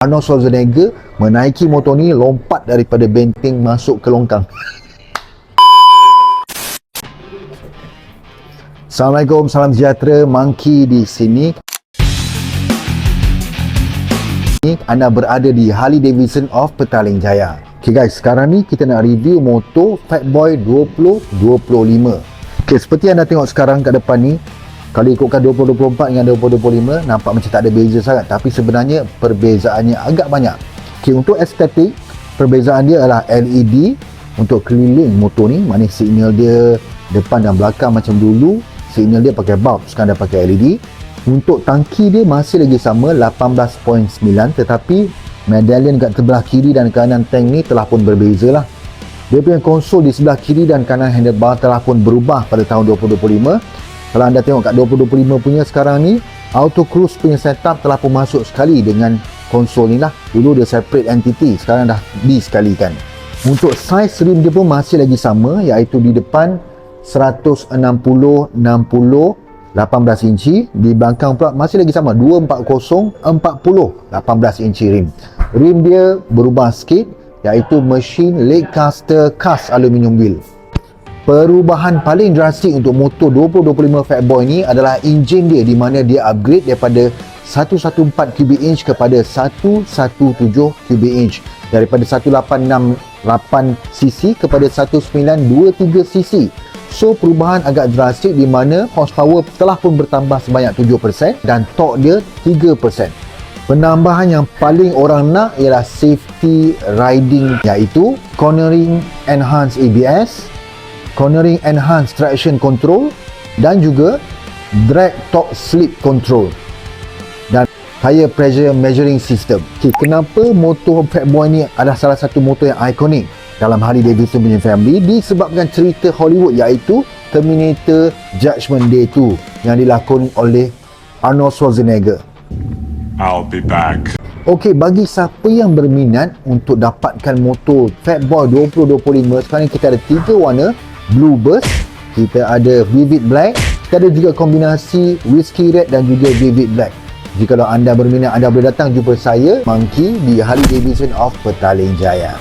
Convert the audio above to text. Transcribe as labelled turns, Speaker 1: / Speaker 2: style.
Speaker 1: Arnold Schwarzenegger menaiki motor ni, lompat daripada benteng masuk ke longkang. Assalamualaikum, salam sejahtera, Monkey di sini. Anda berada di Harley Davidson of Petaling Jaya. Okay guys, sekarang ni kita nak review motor Fatboy 2025. Okay, seperti anda tengok sekarang kat depan ni, kalau ikutkan 2024 dengan 2025, nampak macam tak ada beza sangat, tapi sebenarnya perbezaannya agak banyak. Okay, untuk estetik, perbezaan dia adalah LED untuk keliling motor ni, maknanya signal dia depan dan belakang macam dulu, signal dia pakai bulb, sekarang dah pakai LED. Untuk tangki dia masih lagi sama 18.9, tetapi medallion kat sebelah kiri dan kanan tank ni telah pun berbeza lah. Dia punya konsol di sebelah kiri dan kanan handlebar telah pun berubah pada tahun 2025. Kalau anda tengok kat 2025 punya sekarang ni, auto cruise punya setup telah pun masuk sekali dengan konsol ni lah. Dulu dia separate entity, sekarang dah disekalikan. Untuk size rim dia pun masih lagi sama, iaitu di depan 160/60 18 inci, di belakang pula masih lagi sama 240/40 18 inci rim. Rim dia berubah sikit, iaitu machine leg caster cast aluminium wheel. Perubahan paling drastik untuk motor 2025 Fatboy ni adalah enjin dia, di mana dia upgrade daripada 114 cubic inch kepada 117 cubic inch, daripada 1868cc kepada 1923 cc. So perubahan agak drastik, di mana horsepower telah pun bertambah sebanyak 7% dan torque dia 3%. Penambahan yang paling orang nak ialah safety riding, iaitu cornering enhanced ABS, cornering enhanced traction control, dan juga drag torque slip control dan tire pressure measuring system. Okay, kenapa motor Fatboy ni adalah salah satu motor yang ikonik dalam Harley Davidson punya family? Disebabkan cerita Hollywood, iaitu Terminator Judgment Day 2 yang dilakoni oleh Arnold Schwarzenegger.
Speaker 2: I'll be back.
Speaker 1: Okey, bagi siapa yang berminat untuk dapatkan motor Fatboy 2025, sekarang ni kita ada 3 warna: Blue Burst, kita ada Vivid Black, kita ada juga kombinasi Whiskey Red dan juga Vivid Black. Jika anda berminat, anda boleh datang jumpa saya, Monkey, di Harley Davidson of Petaling Jaya.